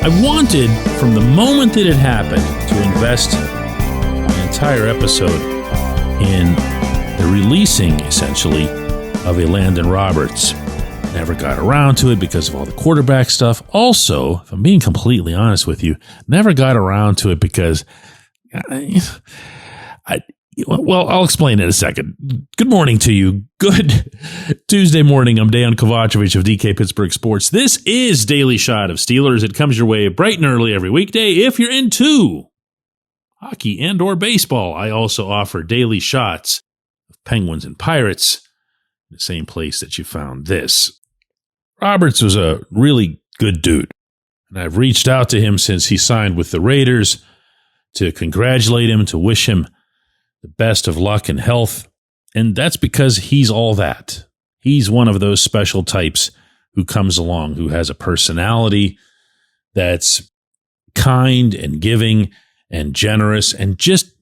I wanted, from the moment that it happened, to invest an entire episode in the releasing, essentially, of Elandon Roberts. Never got around to it because of all the quarterback stuff. Also, if I'm being completely honest with you, never got around to it because I'll explain in a second. Good morning to you. Good Tuesday morning. I'm Dejan Kovacevic of DK Pittsburgh Sports. This is Daily Shot of Steelers. It comes your way bright and early every weekday. If you're into hockey and or baseball, I also offer daily shots of Penguins and Pirates, the same place that you found this. Roberts was a really good dude, and I've reached out to him since he signed with the Raiders to congratulate him, to wish him the best of luck and health, and that's because he's all that. He's one of those special types who comes along, who has a personality that's kind and giving and generous and just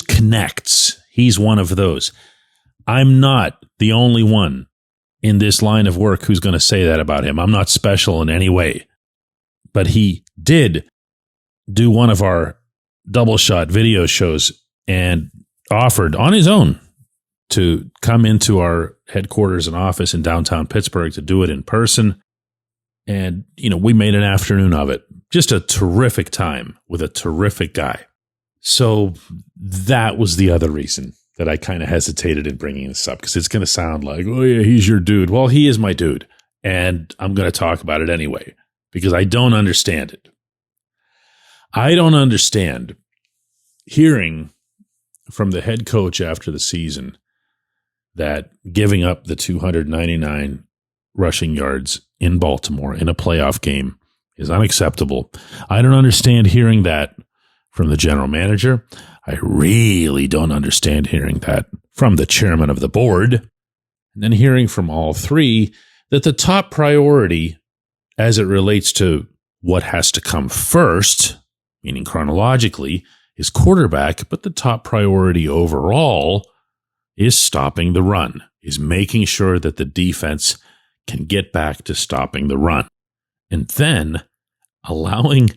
connects. He's one of those. I'm not the only one in this line of work who's going to say that about him. I'm not special in any way. But he did do one of our double shot video shows and offered on his own to come into our headquarters and office in downtown Pittsburgh to do it in person. And, we made an afternoon of it. Just a terrific time with a terrific guy. So that was the other reason that I kind of hesitated in bringing this up, because it's going to sound like, oh yeah, he's your dude. Well, he is my dude. And I'm going to talk about it anyway, because I don't understand it. I don't understand hearing from the head coach after the season that giving up the 299 rushing yards in Baltimore in a playoff game is unacceptable. I don't understand hearing that from the general manager. I really don't understand hearing that from the chairman of the board. And then hearing from all three that the top priority as it relates to what has to come first, meaning chronologically, is quarterback, but the top priority overall is stopping the run, is making sure that the defense can get back to stopping the run. And then allowing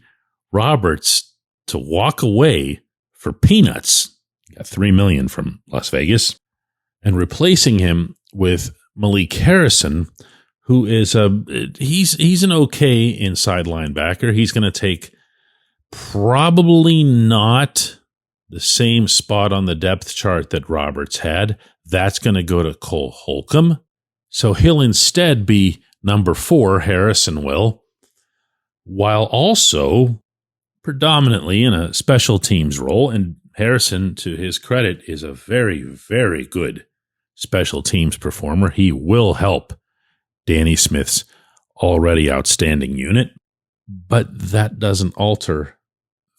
Roberts to walk away for peanuts, got $3 million from Las Vegas, and replacing him with Malik Harrison, who is he's an okay inside linebacker. He's going to take probably not the same spot on the depth chart that Roberts had. That's going to go to Cole Holcomb. So he'll instead be number 4, Harrison will, while also predominantly in a special teams role. And Harrison, to his credit, is a very, very good special teams performer. He will help Danny Smith's already outstanding unit, but that doesn't alter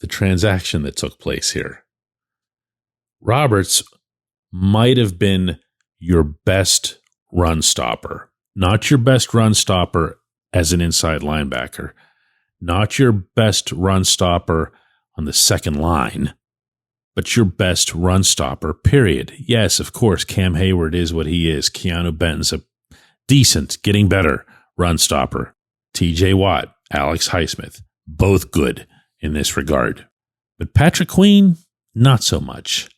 the transaction that took place here. Roberts might have been your best run stopper, not your best run stopper as an inside linebacker, not your best run stopper on the second line, but your best run stopper, period. Yes, of course, Cam Hayward is what he is. Keanu Benton's a decent, getting better run stopper. TJ Watt, Alex Highsmith, both good in this regard. But Patrick Queen, not so much.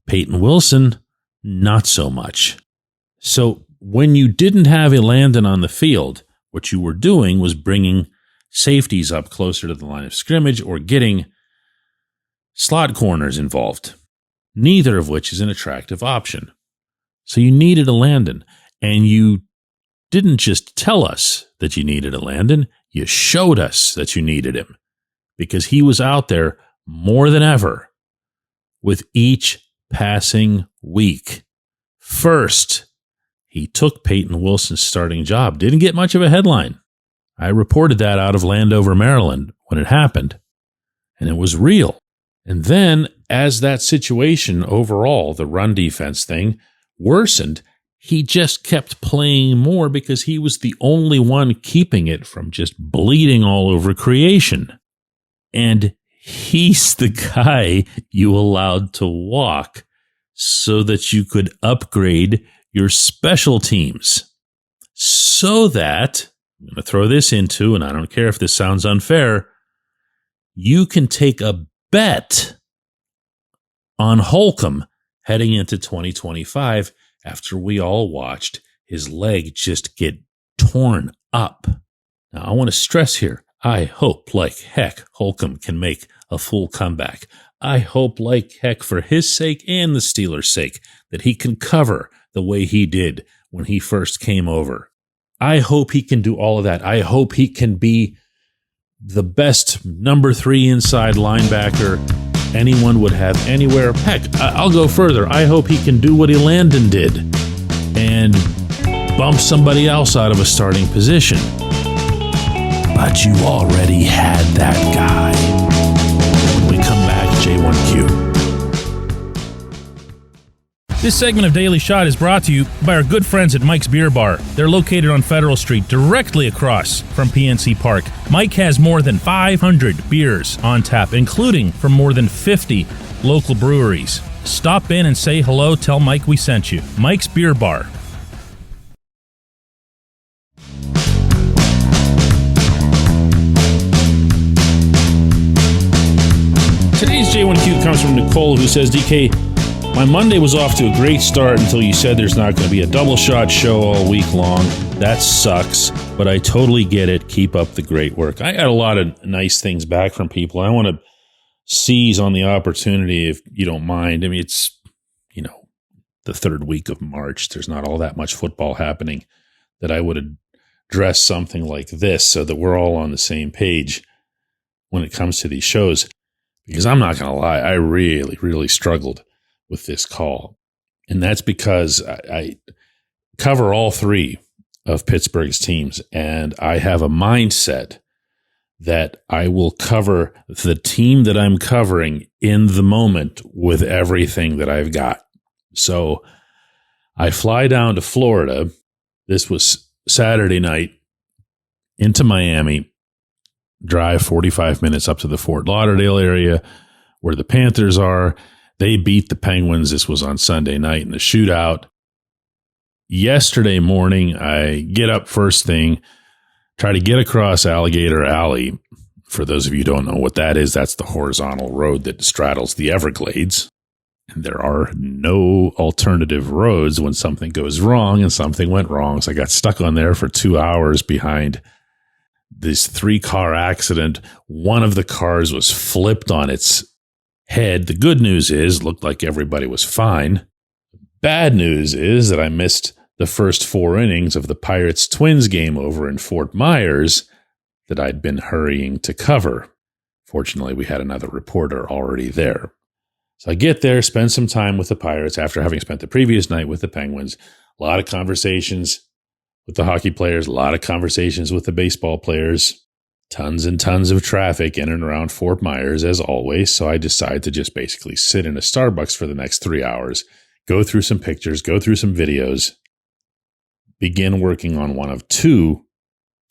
Peyton Wilson, not so much. So when you didn't have Elandon on the field, what you were doing was bringing safeties up closer to the line of scrimmage or getting slot corners involved, neither of which is an attractive option. So you needed Elandon, and you didn't just tell us that you needed Elandon, you showed us that you needed him, because he was out there more than ever with each passing week. First, he took Peyton Wilson's starting job. Didn't get much of a headline. I reported that out of Landover, Maryland when it happened, and it was real. And then, as that situation overall, the run defense thing, worsened, he just kept playing more because he was the only one keeping it from just bleeding all over creation. And he's the guy you allowed to walk so that you could upgrade your special teams. So that, I'm going to throw this into, and I don't care if this sounds unfair, you can take a bet on Holcomb heading into 2025 after we all watched his leg just get torn up. Now, I want to stress here, I hope like heck Holcomb can make a full comeback. I hope like heck for his sake and the Steelers' sake that he can cover the way he did when he first came over. I hope he can do all of that. I hope he can be the best number 3 inside linebacker anyone would have anywhere. Heck, I'll go further. I hope he can do what Elandon did and bump somebody else out of a starting position. But you already had that guy. When we come back, J1Q. This segment of Daily Shot is brought to you by our good friends at Mike's Beer Bar. They're located on Federal Street, directly across from PNC Park. Mike has more than 500 beers on tap, including from more than 50 local breweries. Stop in and say hello. Tell Mike we sent you. Mike's Beer Bar. Today's J1Q comes from Nicole, who says, DK, my Monday was off to a great start until you said there's not going to be a double shot show all week long. That sucks, but I totally get it. Keep up the great work. I got a lot of nice things back from people. I want to seize on the opportunity if you don't mind. I mean, it's, the third week of March. There's not all that much football happening that I would address something like this so that we're all on the same page when it comes to these shows. Because I'm not going to lie, I really, really struggled with this call. And that's because I cover all 3 of Pittsburgh's teams, and I have a mindset that I will cover the team that I'm covering in the moment with everything that I've got. So I fly down to Florida. This was Saturday night into Miami, drive 45 minutes up to the Fort Lauderdale area where the Panthers are. They beat the Penguins. This was on Sunday night in the shootout. Yesterday morning, I get up first thing, try to get across Alligator Alley. For those of you who don't know what that is, that's the horizontal road that straddles the Everglades. And there are no alternative roads when something goes wrong, and something went wrong. So I got stuck on there for 2 hours behind this 3-car accident. One of the cars was flipped on its head. The good news is, looked like everybody was fine. Bad news is that I missed the first 4 innings of the Pirates-Twins game over in Fort Myers that I'd been hurrying to cover. Fortunately, we had another reporter already there. So I get there, spend some time with the Pirates after having spent the previous night with the Penguins. A lot of conversations with the hockey players, a lot of conversations with the baseball players, tons and tons of traffic in and around Fort Myers, as always. So I decide to just basically sit in a Starbucks for the next 3 hours, go through some pictures, go through some videos, begin working on one of 2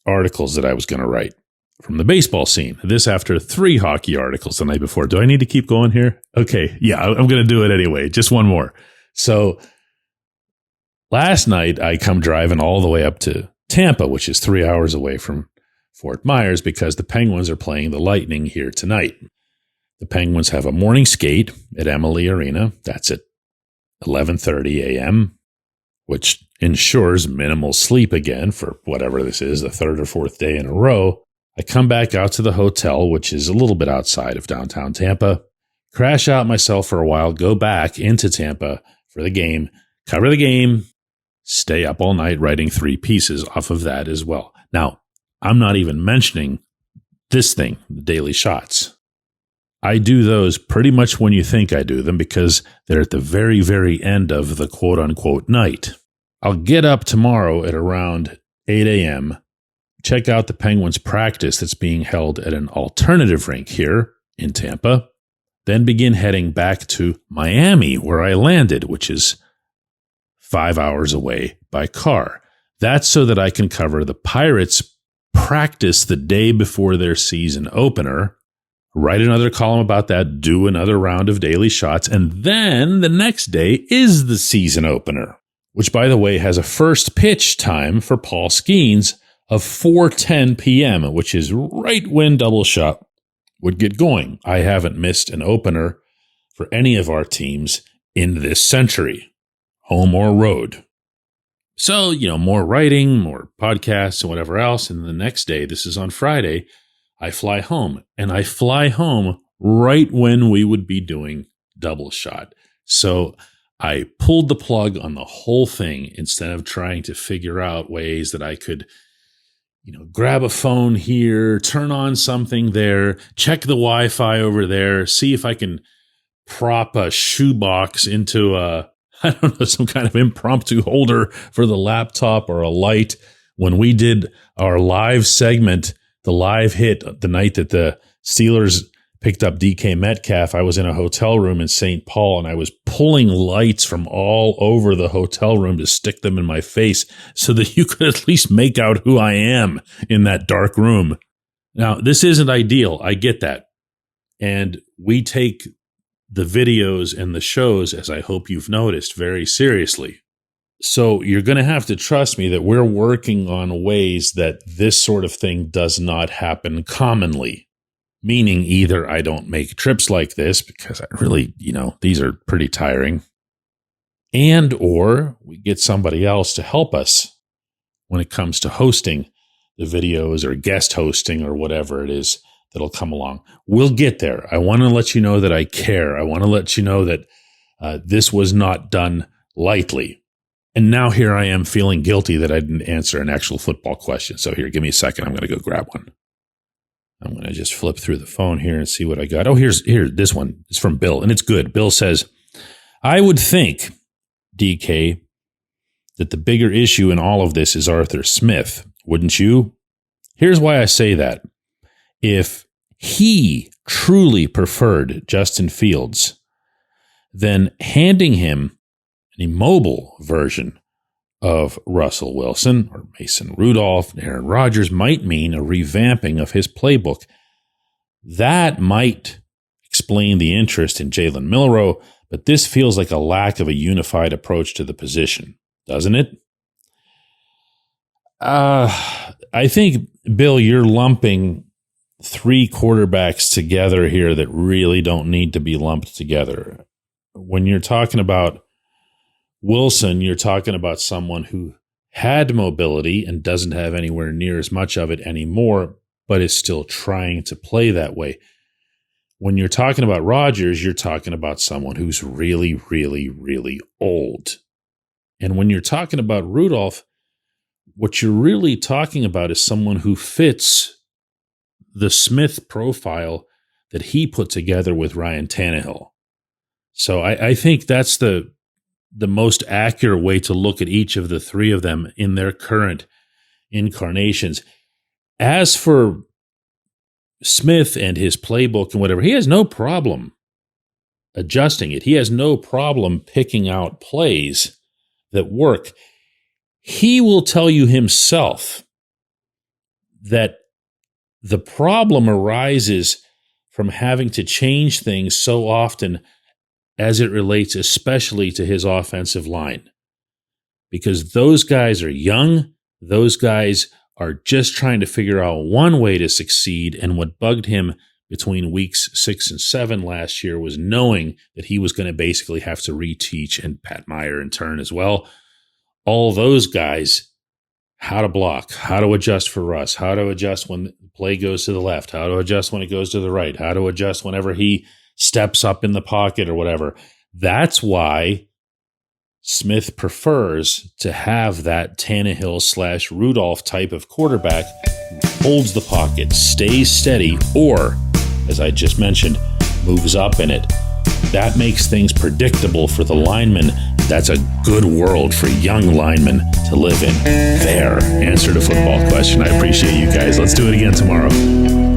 articles that I was going to write from the baseball scene. This after 3 hockey articles the night before. Do I need to keep going here? Okay. Yeah, I'm going to do it anyway. Just one more. So last night, I come driving all the way up to Tampa, which is 3 hours away from Fort Myers, because the Penguins are playing the Lightning here tonight. The Penguins have a morning skate at Emily Arena. That's at 11:30 a.m., which ensures minimal sleep again for whatever this is, the 3rd or 4th day in a row. I come back out to the hotel, which is a little bit outside of downtown Tampa, crash out myself for a while, go back into Tampa for the game, cover the game, stay up all night writing 3 pieces off of that as well. Now, I'm not even mentioning this thing, the daily shots. I do those pretty much when you think I do them because they're at the very, very end of the quote-unquote night. I'll get up tomorrow at around 8 a.m., check out the Penguins practice that's being held at an alternative rink here in Tampa, then begin heading back to Miami, where I landed, which is 5 hours away by car. That's so that I can cover the Pirates practice the day before their season opener, write another column about that, do another round of daily shots, and then the next day is the season opener, which, by the way, has a first pitch time for Paul Skeens of 4:10 p.m., which is right when double shot would get going. I haven't missed an opener for any of our teams in this century, home or road. So, more writing, more podcasts and whatever else. And the next day, this is on Friday, I fly home. And I fly home right when we would be doing Double Shot. So I pulled the plug on the whole thing instead of trying to figure out ways that I could, grab a phone here, turn on something there, check the Wi-Fi over there, see if I can prop a shoebox into some kind of impromptu holder for the laptop or a light. When we did our live segment, the live hit, the night that the Steelers picked up DK Metcalf, I was in a hotel room in St. Paul, and I was pulling lights from all over the hotel room to stick them in my face so that you could at least make out who I am in that dark room. Now, this isn't ideal. I get that. And we take the videos and the shows, as I hope you've noticed, very seriously. So you're going to have to trust me that we're working on ways that this sort of thing does not happen commonly. Meaning either I don't make trips like this because I really, these are pretty tiring, and or we get somebody else to help us when it comes to hosting the videos or guest hosting or whatever it is that'll come along. We'll get there. I want to let you know that I care. I want to let you know that this was not done lightly. And now here I am feeling guilty that I didn't answer an actual football question. So here, give me a second. I'm going to go grab one. I'm going to just flip through the phone here and see what I got. Oh, here, this one is from Bill, and it's good. Bill says, I would think, DK, that the bigger issue in all of this is Arthur Smith, wouldn't you? Here's why I say that. If he truly preferred Justin Fields, then handing him an immobile version of Russell Wilson or Mason Rudolph and Aaron Rodgers might mean a revamping of his playbook. That might explain the interest in Jalen Milroe, but this feels like a lack of a unified approach to the position, doesn't it? I think, Bill, you're lumping three quarterbacks together here that really don't need to be lumped together. When you're talking about Wilson, you're talking about someone who had mobility and doesn't have anywhere near as much of it anymore, but is still trying to play that way. When you're talking about Rodgers, you're talking about someone who's really, really, really old. And when you're talking about Rudolph, what you're really talking about is someone who fits the Smith profile that he put together with Ryan Tannehill. So I think that's the most accurate way to look at each of the three of them in their current incarnations. As for Smith and his playbook and whatever, he has no problem adjusting it. He has no problem picking out plays that work. He will tell you himself that the problem arises from having to change things so often as it relates especially to his offensive line. Because those guys are young, those guys are just trying to figure out one way to succeed, and what bugged him between weeks 6 and 7 last year was knowing that he was going to basically have to reteach, and Pat Meyer in turn as well, all those guys, how to block, how to adjust for Russ, how to adjust when the play goes to the left, how to adjust when it goes to the right, how to adjust whenever he steps up in the pocket or whatever. That's why Smith prefers to have that Tannehill / Rudolph type of quarterback who holds the pocket, stays steady, or, as I just mentioned, moves up in it. That makes things predictable for the linemen. That's a good world for young linemen to live in. There, answer to football question. I appreciate you guys. Let's do it again tomorrow.